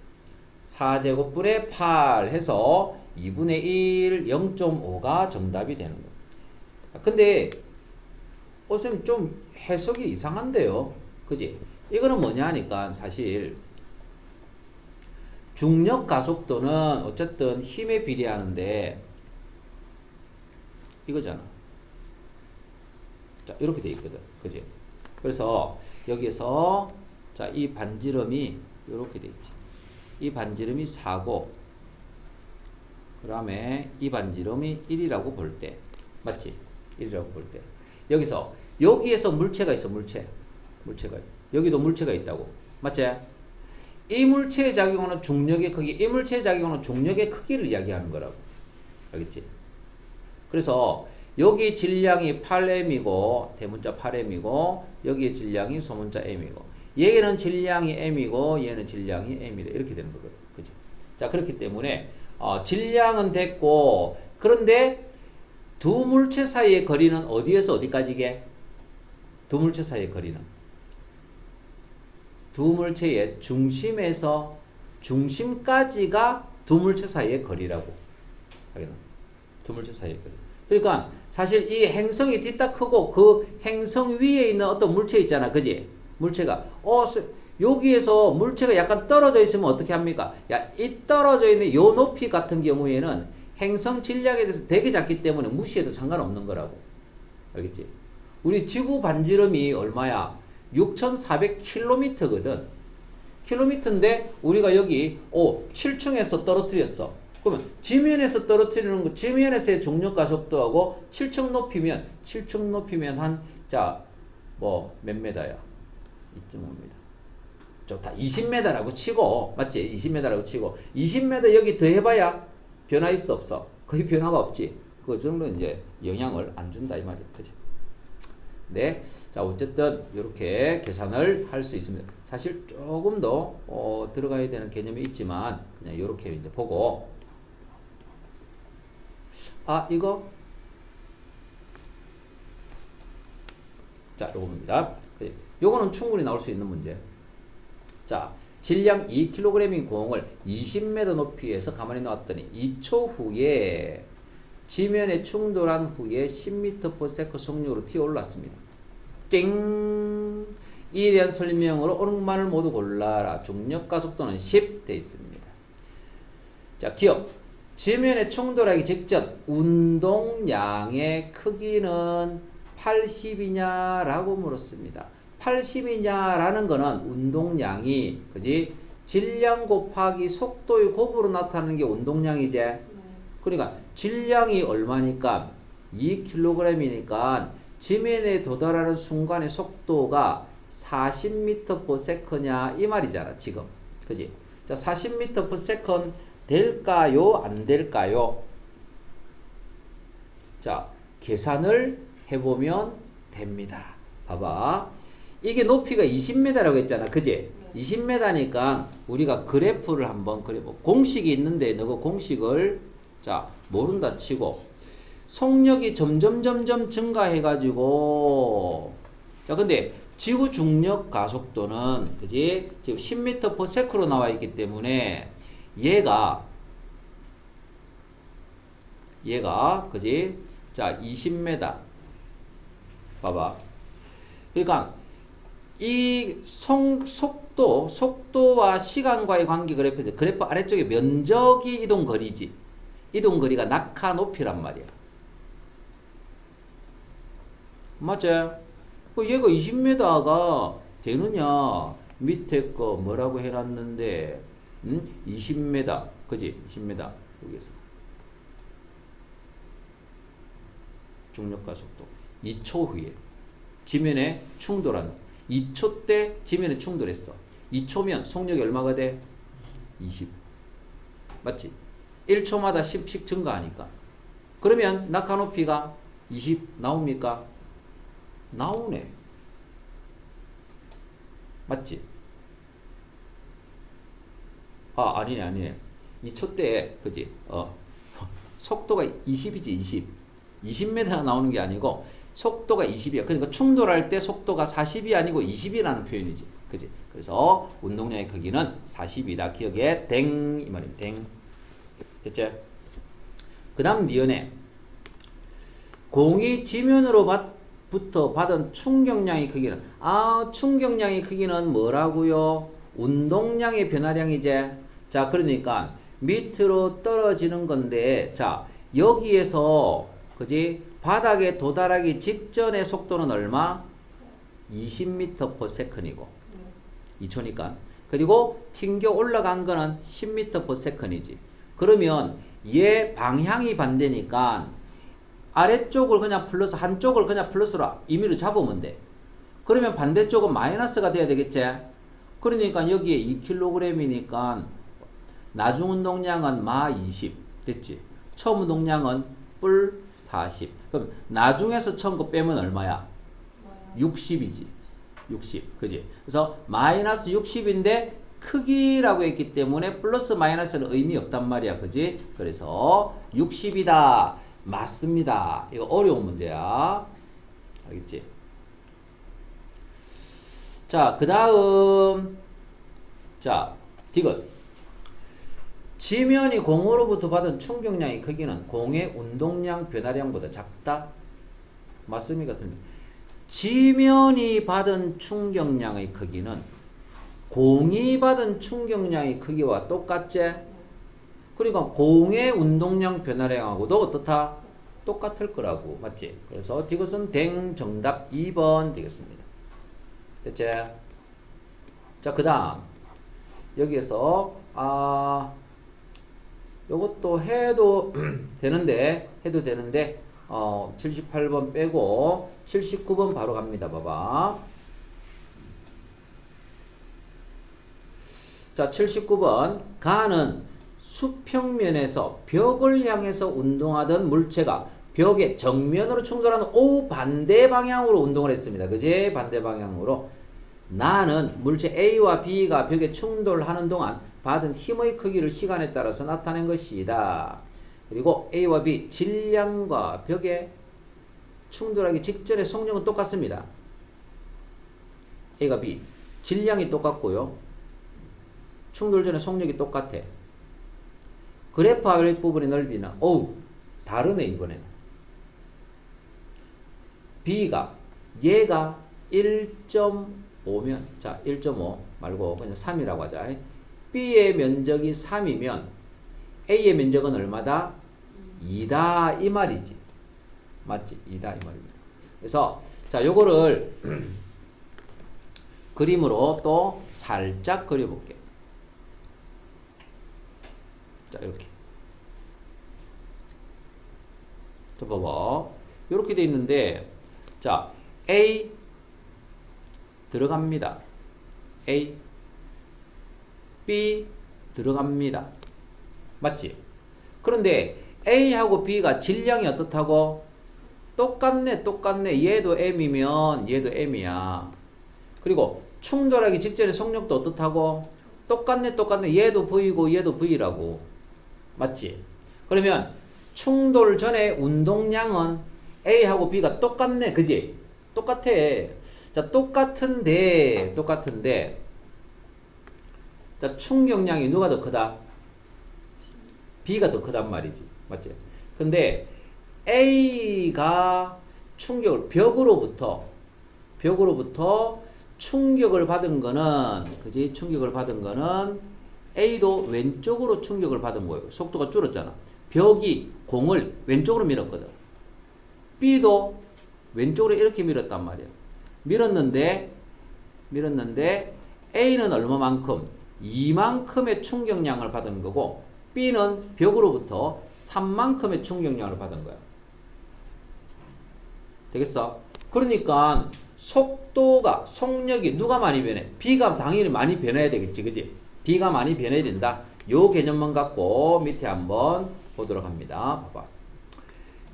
A: 4제곱분의 8 해서 2분의 1, 0.5가 정답이 되는 거야. 근데 선생님 좀 해석이 이상한데요. 그지? 이거는 뭐냐 하니까 사실 중력 가속도는 어쨌든 힘에 비례하는데 이거잖아. 자, 이렇게 돼 있거든. 그지? 그래서 여기에서 자, 이 반지름이 이렇게 돼 있지. 이 반지름이 4고 그 다음에 이 반지름이 1이라고 볼 때 맞지? 1이라고 볼 때 여기서 여기에서 물체가 있어. 물체가 여기도 물체가 있다고. 맞지? 이 물체의 작용하는 중력의 크기, 이 물체의 작용하는 중력의 크기를 이야기하는 거라고. 알겠지? 그래서 여기 질량이 8m이고 대문자 8m이고 여기에 질량이 소문자 m이고 얘는 질량이 m이고 얘는 질량이 m이다. 이렇게 되는 거거든. 그죠? 자, 그렇기 때문에 질량은 됐고 그런데 두 물체 사이의 거리는 어디에서 어디까지게? 두 물체 사이의 거리는 두 물체의 중심에서 중심까지가 두 물체 사이의 거리라고. 알겠나? 두 물체 사이의 거리. 그러니까 사실 이 행성이 뒤딱 크고 그 행성 위에 있는 어떤 물체 있잖아. 그지? 물체가 여기에서 물체가 약간 떨어져 있으면 어떻게 합니까? 야, 이 떨어져 있는 요 높이 같은 경우에는 행성 질량에 대해서 되게 작기 때문에 무시해도 상관없는 거라고. 알겠지? 우리 지구 반지름이 얼마야? 6,400km거든. 킬로미터인데 우리가 여기 7층에서 떨어뜨렸어. 그러면 지면에서 떨어뜨리는 거, 지면에서의 중력 가속도하고 7층 높이면 한 몇 메다야? 2.5m. 좋다. 20m라고 치고, 맞지? 20m라고 치고, 20m 여기 더 해봐야 변화 있어, 없어? 거의 변화가 없지. 그 정도는 이제 영향을 안 준다, 이 말이야. 그지? 네. 자, 어쨌든, 이렇게 계산을 할 수 있습니다. 사실 조금 더, 들어가야 되는 개념이 있지만, 그냥 이렇게 이제 보고, 아, 이거? 자, 요겁니다. 요거는 충분히 나올 수 있는 문제. 자, 질량 2kg인 공을 20m 높이에서 가만히 놨더니 2초 후에 지면에 충돌한 후에 10m/s 속력으로 튀어 올랐습니다. 띵! 이에 대한 설명으로 옳은 말을 모두 골라라. 중력 가속도는 10 돼 있습니다. 자, 기억. 지면에 충돌하기 직전 운동량의 크기는 80이냐라고 물었습니다. 80이냐라는 거는 운동량이, 그지? 질량 곱하기 속도의 곱으로 나타나는 게 운동량이지. 그러니까 질량이 얼마니까 2kg이니까 지면에 도달하는 순간의 속도가 40m/s냐 이 말이잖아, 지금. 그지? 자, 40m/s 될까요? 안 될까요? 자, 계산을 해보면 됩니다. 봐봐. 이게 높이가 20m라고 했잖아. 그지? 20m니까 우리가 그래프를 한번 그려보. 공식이 있는데 너가 공식을 자 모른다 치고 속력이 점점 증가해가지고 자 근데 지구 중력 가속도는 그지? 지금 10m/s로 나와 있기 때문에 얘가 그지? 자 20m 봐봐. 그러니까 이 속도와 시간과의 관계 그래프인데 그래프 아래쪽에 면적이 이동거리지. 이동거리가 낙하 높이란 말이야. 맞지? 얘가 20m가 되느냐? 밑에 거 뭐라고 해놨는데 20m 그지? 20m 여기에서 중력가속도 2초 후에 지면에 충돌한 2초 때 지면에 충돌했어. 2초면 속력이 얼마가 돼? 20 맞지? 1초마다 10씩 증가하니까 그러면 낙하 높이가 20 나옵니까? 나오네. 맞지? 아 아니네 2초 때 그지? 속도가 20이지 20m가 나오는 게 아니고 속도가 20이야. 그러니까 충돌할 때 속도가 40이 아니고 20이라는 표현이지. 그지? 그래서 운동량의 크기는 40이다. 기억에 댕 이 말입니다. 댕. 됐지? 그 다음 니은에 공이 지면으로부터 받은 충격량의 크기는 충격량의 크기는 뭐라고요? 운동량의 변화량이지. 자 그러니까 밑으로 떨어지는 건데 자 여기에서 그지? 바닥에 도달하기 직전의 속도는 얼마? 20m/s이고 2초니까 그리고 튕겨 올라간 거는 10m/s이지. 그러면 얘 방향이 반대니까 아래쪽을 그냥 플러스 한쪽을 그냥 플러스로 임의로 잡으면 돼. 그러면 반대쪽은 마이너스가 돼야 되겠지. 그러니까 여기에 2kg이니까 나중 운동량은 마 20 됐지. 처음 운동량은 뿔 40. 그럼 나중에서 처음 거 빼면 얼마야? 60이지. 60. 그지? 그래서 마이너스 60인데 크기라고 했기 때문에 플러스 마이너스는 의미 없단 말이야. 그지? 그래서 60이다. 맞습니다. 이거 어려운 문제야. 알겠지? 자, 그 다음. 자, 디귿. 지면이 공으로부터 받은 충격량의 크기는 공의 운동량 변화량보다 작다? 맞습니까? 지면이 받은 충격량의 크기는 공이 받은 충격량의 크기와 똑같지? 그러니까 공의 운동량 변화량하고도 어떻다? 똑같을 거라고. 맞지? 그래서 이것은 댕 정답 2번 되겠습니다. 됐지? 자, 그 다음 여기에서 요것도 해도 되는데 78번 빼고 79번 바로 갑니다. 봐봐. 자, 79번. 가는 수평면에서 벽을 향해서 운동하던 물체가 벽의 정면으로 충돌하는 반대 방향으로 운동을 했습니다. 그지? 반대 방향으로. 나는 물체 A와 B가 벽에 충돌하는 동안 받은 힘의 크기를 시간에 따라서 나타낸 것이다. 그리고 A와 B 질량과 벽에 충돌하기 직전의 속력은 똑같습니다. A가 B 질량이 똑같고요. 충돌 전의 속력이 똑같아. 그래프 아래 부분의 넓이는 다르네 이번에는. B가 얘가 1.5면 자 1.5 말고 그냥 3이라고 하자. B의 면적이 3이면 A의 면적은 얼마다? 2다 이 말이지. 맞지? 2다 이 말입니다. 그래서 자 요거를 그림으로 또 살짝 그려볼게. 자 이렇게. 자 봐봐. 이렇게 돼 있는데 자 A 들어갑니다. A B 들어갑니다. 맞지? 그런데 A하고 B가 질량이 어떻다고? 똑같네. 얘도 M이면 얘도 M이야. 그리고 충돌하기 직전의 속력도 어떻다고? 똑같네. 얘도 V고 얘도 V라고. 맞지? 그러면 충돌 전에 운동량은 A하고 B가 똑같네. 그지? 똑같아. 자, 똑같은데 자, 충격량이 누가 더 크다? B가 더 크단 말이지. 맞지? 근데 A가 충격을 벽으로부터 충격을 받은 거는 그지? 충격을 받은 거는 A도 왼쪽으로 충격을 받은 거예요. 속도가 줄었잖아. 벽이 공을 왼쪽으로 밀었거든. B도 왼쪽으로 이렇게 밀었단 말이야. 밀었는데 A는 얼마만큼? 이만큼의 충격량을 받은 거고 B는 벽으로부터 3만큼의 충격량을 받은 거야. 되겠어? 그러니까 속력이 누가 많이 변해? B가 당연히 많이 변해야 되겠지. 그지? B가 많이 변해야 된다. 요 개념만 갖고 밑에 한번 보도록 합니다. 봐봐.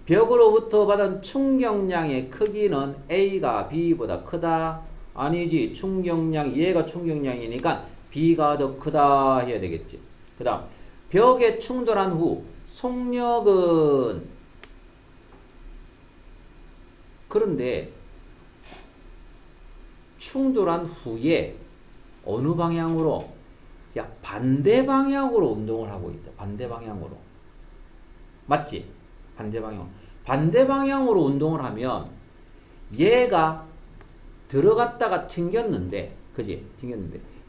A: 벽으로부터 받은 충격량의 크기는 A가 B보다 크다? 아니지. 얘가 충격량이니까 B가 더 크다 해야 되겠지. 그 다음 벽에 충돌한 후 속력은 그런데 충돌한 후에 어느 방향으로? 반대 방향으로 운동을 하고 있다. 반대 방향으로. 맞지? 반대 방향으로 운동을 하면 얘가 들어갔다가 튕겼는데 그지?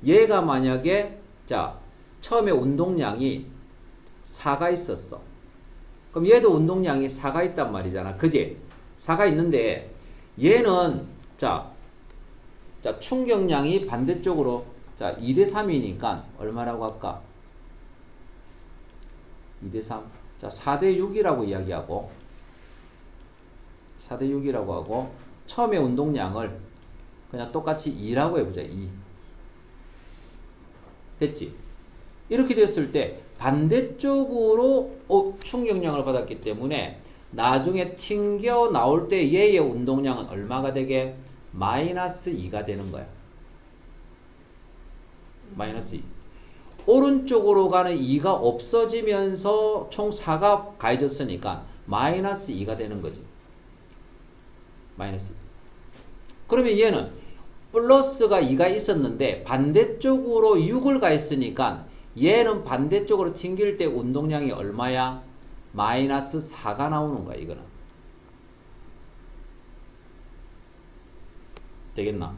A: 얘가 만약에 자 처음에 운동량이 4가 있었어. 그럼 얘도 운동량이 4가 있단 말이잖아. 그지? 4가 있는데 얘는 자 충격량이 반대쪽으로 자 2대 3이니까 얼마라고 할까? 2대 3. 자 4대 6이라고 이야기하고 4대 6이라고 하고 처음에 운동량을 그냥 똑같이 2라고 해보자. 2. 됐지? 이렇게 됐을 때 반대쪽으로 충격량을 받았기 때문에 나중에 튕겨 나올 때 얘의 운동량은 얼마가 되게? 마이너스 2가 되는 거야. 마이너스 2. 오른쪽으로 가는 2가 없어지면서 총 4가 가해졌으니까 마이너스 2가 되는 거지. 마이너스 2. 그러면 얘는 플러스가 2가 있었는데 반대쪽으로 6을 가했으니까 얘는 반대쪽으로 튕길 때 운동량이 얼마야? 마이너스 4가 나오는 거야. 이거는. 되겠나?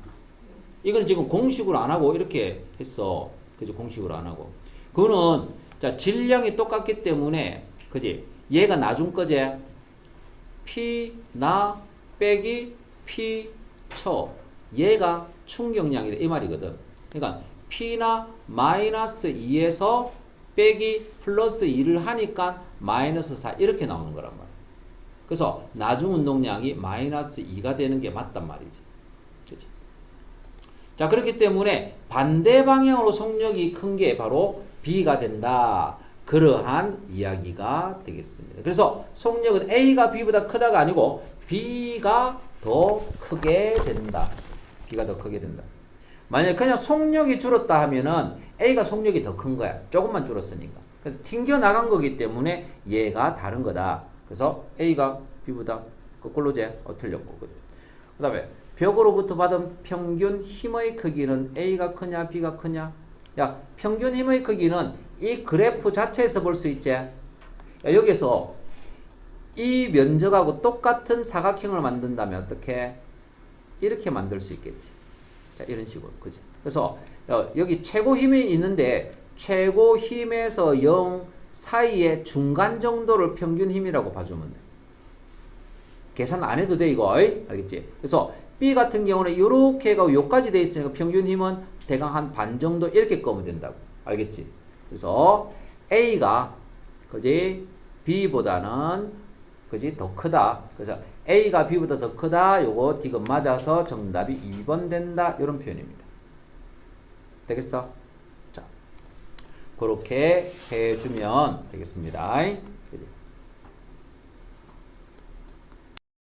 A: 이건 지금 공식으로 안 하고 이렇게 했어. 그지? 공식으로 안 하고. 그거는 자 질량이 똑같기 때문에 그지? 얘가 나중 거제 P 나 빼기 P 쳐 얘가 충격량이다 이 말이거든. 그러니까 P나 마이너스 2에서 빼기 플러스 2를 하니까 마이너스 4 이렇게 나오는 거란 말이야. 그래서 나중 운동량이 마이너스 2가 되는 게 맞단 말이지. 그치? 자, 그렇기 때문에 반대 방향으로 속력이 큰 게 바로 B가 된다. 그러한 이야기가 되겠습니다. 그래서 속력은 A가 B보다 크다가 아니고 B가 더 크게 된다. B가 더 크게 된다. 만약에 그냥 속력이 줄었다 하면은 A가 속력이 더 큰 거야. 조금만 줄었으니까. 그래서 튕겨 나간 거기 때문에 얘가 다른 거다. 그래서 A가 B보다 거꾸로 틀렸고. 그 다음에 벽으로부터 받은 평균 힘의 크기는 A가 크냐 B가 크냐? 야, 평균 힘의 크기는 이 그래프 자체에서 볼 수 있지. 야, 여기서 이 면적하고 똑같은 사각형을 만든다면 어떻게? 이렇게 만들 수 있겠지. 자, 이런 식으로. 그지? 그래서 여기 최고 힘이 있는데 최고 힘에서 0 사이의 중간 정도를 평균 힘이라고 봐주면 돼. 계산 안 해도 돼, 이거. 알겠지? 그래서 B 같은 경우는 이렇게가 요까지 돼 있으니까 평균 힘은 대강 한 반 정도 이렇게 꺼면 된다고. 알겠지? 그래서 A가 그지? B보다는 그지? 더 크다. 그래서 A가 B보다 더 크다. 요거 디귿 맞아서 정답이 2번 된다. 이런 표현입니다. 되겠어? 자, 그렇게 해주면 되겠습니다. 그지?